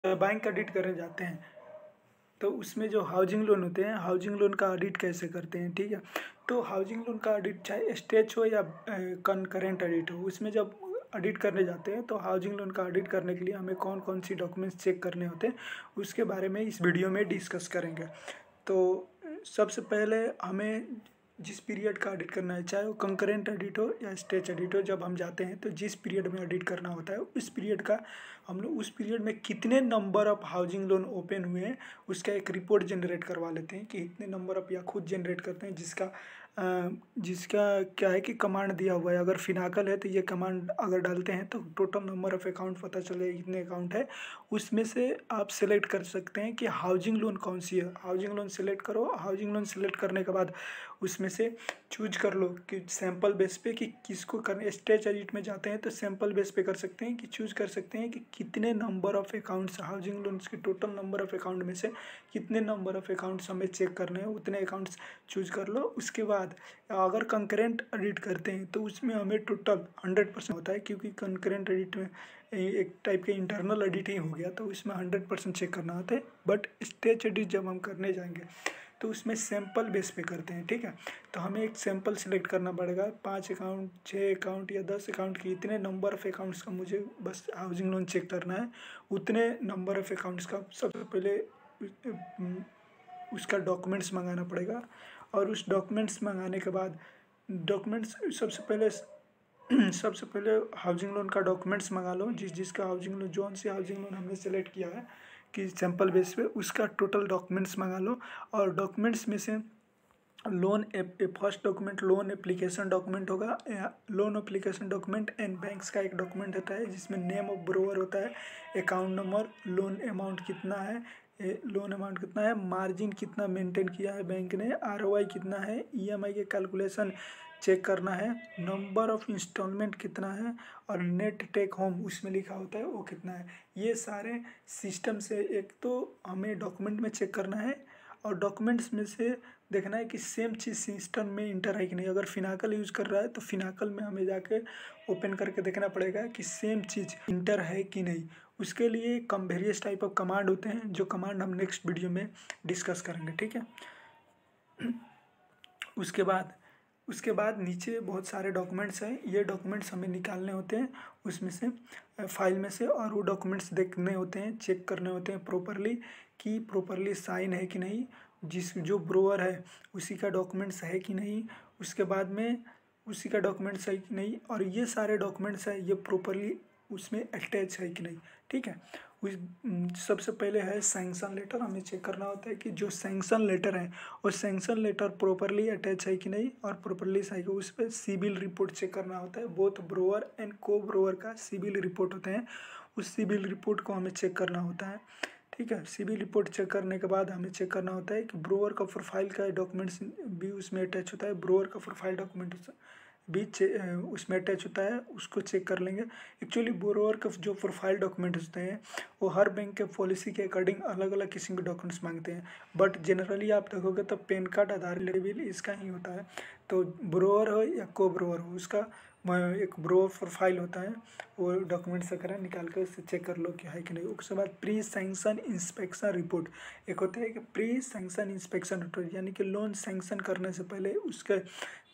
Bank audit करने जाते हैं तो उसमें जो हाउसिंग लोन होते हैं, हाउसिंग लोन का ऑडिट कैसे करते हैं, ठीक है। तो हाउसिंग लोन का ऑडिट चाहे स्टेच हो या कनकरेंट ऑडिट हो, उसमें जब ऑडिट करने जाते हैं तो हाउसिंग लोन का ऑडिट करने के लिए हमें कौन कौन सी डॉक्यूमेंट्स चेक करने होते हैं उसके बारे में इस वीडियो में डिस्कस करेंगे। तो सबसे पहले हमें जिस पीरियड का ऑडिट करना है, चाहे वो कंकरेंट ऑडिट हो या स्टेच ऑडिट हो, जब हम जाते हैं तो जिस पीरियड में ऑडिट करना होता है उस पीरियड का हम लोग उस पीरियड में कितने number of housing loan open हुए हैं उसका एक रिपोर्ट जनरेट करवा लेते हैं कि इतने नंबर ऑफ, या खुद जनरेट करते हैं जिसका क्या है कि कमांड दिया हुआ है। अगर फिनाकल है तो ये कमांड अगर डालते हैं तो टोटल नंबर ऑफ अकाउंट पता चलेगा इतने अकाउंट है। उसमें से आप सेलेक्ट कर सकते हैं कि हाउसिंग लोन कौन सी है, हाउसिंग लोन सेलेक्ट करो। हाउसिंग लोन सेलेक्ट करने के बाद उसमें से चूज कर लो कि सैंपल बेस पे कि किसको करने। स्टेज ऑडिट में जाते हैं तो सैंपल बेस पे कर सकते हैं कि चूज कर सकते हैं कि कितने number of accounts, housing loans के टोटल नंबर ऑफ अकाउंट में से कितने नंबर ऑफ अकाउंट्स हमें चेक करने हैं, उतने अकाउंट्स चूज कर लो। उसके बाद अगर कंकरेंट ऑडिट करते हैं तो उसमें हमें टोटल 100% होता है, क्योंकि कंकरेंट ऑडिट में एक टाइप के इंटरनल ऑडिट ही हो गया तो इसमें 100% चेक करना होता है। बट स्टेज ऑडिट जब हम करने जाएंगे तो उसमें सैंपल बेस पे करते हैं, ठीक है। तो हमें एक सैंपल सिलेक्ट करना पड़ेगा, 5 अकाउंट, 6 अकाउंट या 10 अकाउंट की, इतने नंबर ऑफ अकाउंट्स का मुझे बस हाउसिंग लोन चेक करना है। उतने नंबर ऑफ अकाउंट्स का सबसे पहले उसका डॉक्यूमेंट्स मंगाना पड़ेगा। और उस डॉक्यूमेंट्स मंगाने के बाद डॉक्यूमेंट्स सबसे पहले हाउसिंग लोन का डॉक्यूमेंट्स मंगा लो। जिसका हाउसिंग लोन, जौन सी हाउसिंग लोन हमने सेलेक्ट किया है कि सैंपल बेस पे, उसका टोटल डॉक्यूमेंट्स मंगा लो। और डॉक्यूमेंट्स में से loan first document loan application document होगा। Loan application document and banks का एक डॉक्यूमेंट होता है जिसमें नेम ऑफ ब्रोवर होता है, अकाउंट नंबर, लोन अमाउंट कितना है, मार्जिन कितना मेंटेन किया है बैंक ने, आरओआई कितना है, ईएमआई के कैलकुलेशन चेक करना है, नंबर ऑफ इंस्टॉलमेंट कितना है, और नेट टेक होम उसमें लिखा होता है वो कितना है। ये सारे सिस्टम से एक तो हमें डॉक्यूमेंट में चेक करना है और डॉक्यूमेंट्स में से देखना है कि सेम चीज़ सिस्टम में इंटर है कि नहीं। अगर फिनाकल यूज़ कर रहा है तो फिनाकल में हमें जाके ओपन करके देखना पड़ेगा कि सेम चीज़ इंटर है कि नहीं। उसके लिए कम वेरियस टाइप ऑफ कमांड होते हैं, जो कमांड हम नेक्स्ट वीडियो में डिस्कस करेंगे, ठीक है। उसके बाद नीचे बहुत सारे डॉक्यूमेंट्स हैं, ये डॉक्यूमेंट्स हमें निकालने होते हैं उसमें से, फाइल में से, और वो डॉक्यूमेंट्स देखने होते हैं, चेक करने होते हैं प्रॉपरली कि प्रॉपरली साइन है कि नहीं, जो ब्रोअर है उसी का डॉक्यूमेंट्स है कि नहीं, उसके बाद में उसी का डॉक्यूमेंट्स है कि नहीं, और ये सारे डॉक्यूमेंट्स है ये प्रॉपरली उसमें अटैच है कि नहीं, ठीक है। उस सबसे पहले है सैंक्शन लेटर, हमें चेक करना होता है कि जो सैंक्शन लेटर है और सैंक्शन लेटर प्रॉपरली अटैच है कि नहीं और प्रॉपरली सही को। उस पर सिबिल रिपोर्ट चेक करना होता है, बोथ ब्रोअर एंड को ब्रोअर का सिबिल रिपोर्ट होते हैं, उस सिबिल रिपोर्ट को हमें चेक करना होता है, ठीक है। सिबिल रिपोर्ट चेक करने के बाद हमें चेक करना होता है कि ब्रोअर का प्रोफाइल का डॉक्यूमेंट्स भी उसमें अटैच होता है, ब्रोअर का प्रोफाइल डॉक्यूमेंट भी उसमें अटैच होता है, उसको चेक कर लेंगे। एक्चुअली बोरोवर का जो प्रोफाइल डॉक्यूमेंट होते हैं वो हर बैंक के पॉलिसी के अकॉर्डिंग अलग अलग किस्म के डॉक्यूमेंट्स मांगते हैं, बट जनरली आप देखोगे तो पैन कार्ड, आधार लेबल इसका ही होता है। तो ब्रोअर हो या को ब्रोअर हो, उसका एक ब्रोअर प्रोफाइल होता है, वो डॉक्यूमेंट्स वगैरह निकाल कर उससे चेक कर लो कि है कि नहीं। उसके बाद प्री सैंक्शन इंस्पेक्शन रिपोर्ट एक होता है कि प्री सैंक्शन इंस्पेक्शन रिपोर्ट, यानी कि लोन सैंक्शन करने से पहले उसके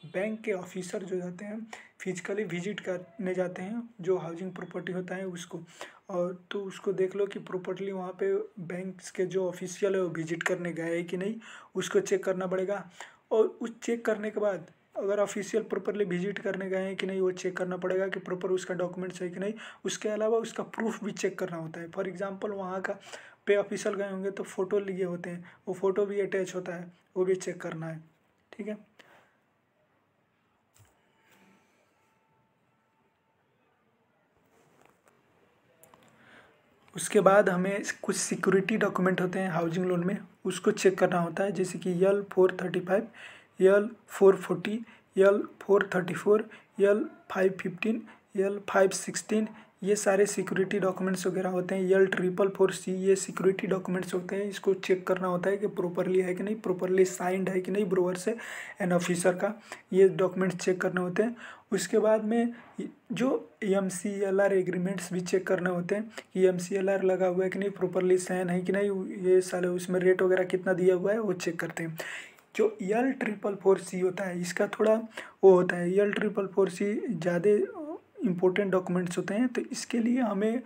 बैंक के ऑफिसर जो जाते हैं फिजिकली विजिट करने जाते हैं जो हाउसिंग प्रॉपर्टी होता है उसको, और तो उसको देख लो कि प्रॉपर्ली वहाँ पे बैंक्स के जो ऑफिशियल है वो विजिट करने गए हैं कि नहीं, उसको चेक करना पड़ेगा। और उस चेक करने के बाद अगर ऑफिशियल प्रॉपरली विजिट करने गए हैं कि नहीं वो चेक करना पड़ेगा कि प्रॉपर उसका डॉक्यूमेंट्स है कि नहीं। उसके अलावा उसका प्रूफ भी चेक करना होता है। फॉर एग्जांपल वहाँ का पे ऑफिशियल गए होंगे तो फ़ोटो लिए होते हैं, वो फ़ोटो भी अटैच होता है, वो भी चेक करना है, ठीक है। उसके बाद हमें कुछ सिक्योरिटी डॉक्यूमेंट होते हैं हाउसिंग लोन में, उसको चेक करना होता है, जैसे कि L435, L440, L434, L515, L516, ये सारे सिक्योरिटी डॉक्यूमेंट्स वगैरह होते हैं। L444C ये सिक्योरिटी डॉक्यूमेंट्स होते हैं, इसको चेक करना होता है कि प्रॉपरली है कि नहीं, प्रॉपरली साइंड है कि नहीं ब्रोअर से एंड ऑफिसर का, ये डॉक्यूमेंट्स चेक करने होते हैं। उसके बाद में जो MCLR एग्रीमेंट्स भी चेक करने होते हैं कि MCLR लगा हुआ है कि नहीं, प्रॉपरली साइन है कि नहीं, ये सारे उसमें रेट वगैरह कितना दिया हुआ है वो चेक करते हैं। जो L444C होता है इसका थोड़ा वो होता है, L444C ज़्यादा इम्पोर्टेंट डॉक्यूमेंट्स होते हैं, तो इसके लिए हमें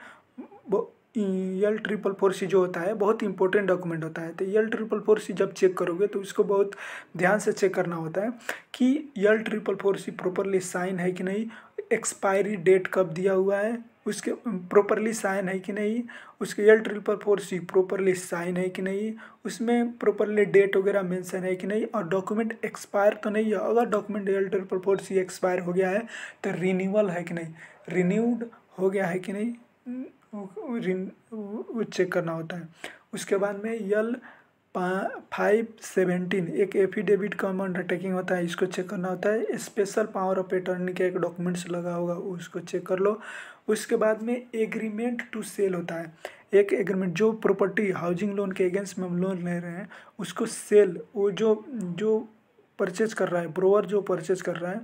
L444C जो होता है बहुत इंपॉर्टेंट डॉक्यूमेंट होता है। तो L444C जब चेक करोगे तो इसको बहुत ध्यान से चेक करना होता है कि L444C प्रॉपरली साइन है कि नहीं, एक्सपायरी डेट कब दिया हुआ है उसके प्रॉपरली साइन है कि नहीं, उसके L444C प्रॉपरली साइन है कि नहीं, उसमें प्रॉपरली डेट वगैरह मेंशन है कि नहीं, और डॉक्यूमेंट एक्सपायर तो नहीं है। अगर डॉक्यूमेंट L444C एक्सपायर हो गया है तो रिन्यूअल है कि नहीं, रिन्यूड हो गया है कि नहीं, वो चेक करना होता है। उसके बाद में L517 एक एफिडेविट कम अंडरटेकिंग होता है, इसको चेक करना होता है। स्पेशल पावर ऑफ अटॉर्नी का एक डॉक्यूमेंट्स लगा होगा उसको चेक कर लो। उसके बाद में एग्रीमेंट टू सेल होता है, एक एग्रीमेंट जो प्रॉपर्टी हाउसिंग लोन के अगेंस्ट में हम लोन ले रहे हैं उसको सेल, वो जो परचेज कर रहा है, ब्रोअर जो परचेज कर रहा है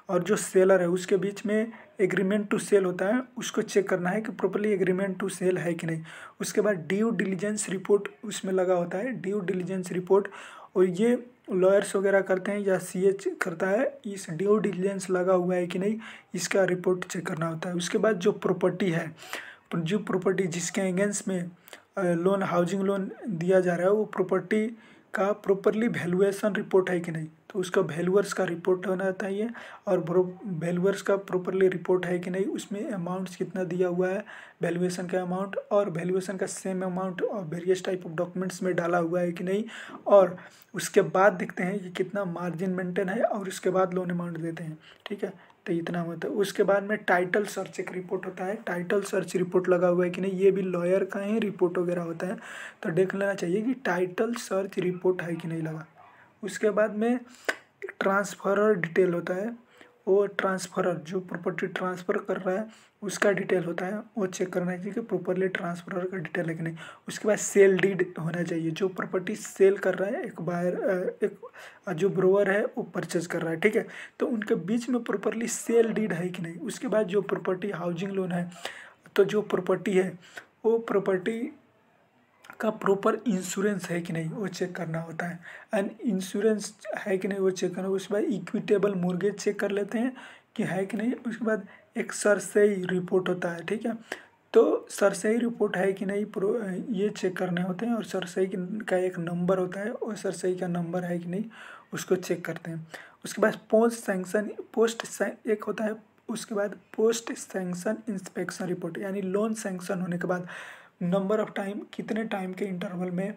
और जो सेलर है उसके बीच में एग्रीमेंट टू सेल होता है, उसको चेक करना है कि प्रॉपरली एग्रीमेंट टू सेल है कि नहीं। उसके बाद ड्यू डिलीजेंस रिपोर्ट उसमें लगा होता है, ड्यू डिलीजेंस रिपोर्ट, और ये लॉयर्स वगैरह करते हैं या CA करता है, इस ड्यू डिलीजेंस लगा हुआ है कि नहीं इसका रिपोर्ट चेक करना होता है। उसके बाद जो प्रॉपर्टी है, जो प्रॉपर्टी जिसके अगेंस्ट में लोन हाउसिंग लोन दिया जा रहा है वो प्रॉपर्टी का प्रॉपरली वैल्यूएशन रिपोर्ट है कि नहीं, तो उसका वैल्यूअर्स का रिपोर्ट होना चाहिए, और वैल्यूअर्स का प्रॉपरली रिपोर्ट है कि नहीं, उसमें अमाउंट्स कितना दिया हुआ है वैल्यूएशन का अमाउंट, और वैल्यूएशन का सेम अमाउंट और वेरियस टाइप ऑफ डॉक्यूमेंट्स में डाला हुआ है कि नहीं, और उसके बाद देखते हैं कि कितना मार्जिन मेंटेन है और उसके बाद लोन अमाउंट देते हैं। ठीक है, तो इतना होता है। उसके बाद में टाइटल सर्च एक रिपोर्ट होता है, टाइटल सर्च रिपोर्ट लगा हुआ है कि नहीं, ये भी लॉयर का ही रिपोर्ट वगैरह होता है, तो देख लेना चाहिए कि टाइटल सर्च रिपोर्ट है कि नहीं लगा। उसके बाद में ट्रांसफरर डिटेल होता है, वो ट्रांसफरर जो प्रॉपर्टी ट्रांसफ़र कर रहा है उसका डिटेल होता है, वो चेक करना चाहिए कि प्रॉपरली ट्रांसफरर का डिटेल है कि नहीं। उसके बाद सेल डीड होना चाहिए, जो प्रॉपर्टी सेल कर रहा है एक बायर एक जो ब्रोअर है वो परचेज कर रहा है, ठीक है, तो उनके बीच में प्रॉपरली सेल डीड है कि नहीं। उसके बाद जो प्रॉपर्टी हाउसिंग लोन है, तो जो प्रॉपर्टी है वो प्रॉपर्टी का प्रॉपर इंश्योरेंस है कि नहीं वो चेक करना होता है, एंड इंश्योरेंस है कि नहीं वो चेक करना। उसके बाद इक्विटेबल मोर्गेज चेक कर लेते हैं कि है कि नहीं। उसके बाद एक सरसई रिपोर्ट होता है, ठीक है, तो सरसई रिपोर्ट है कि नहीं ये चेक करने होते हैं, और सरसई का एक नंबर होता है, और सरसई का नंबर है कि नहीं उसको चेक करते हैं। उसके बाद एक होता है, उसके बाद पोस्ट सैंक्शन इंस्पेक्शन रिपोर्ट, यानी लोन सैंक्शन होने के बाद नंबर ऑफ टाइम, कितने टाइम के इंटरवल में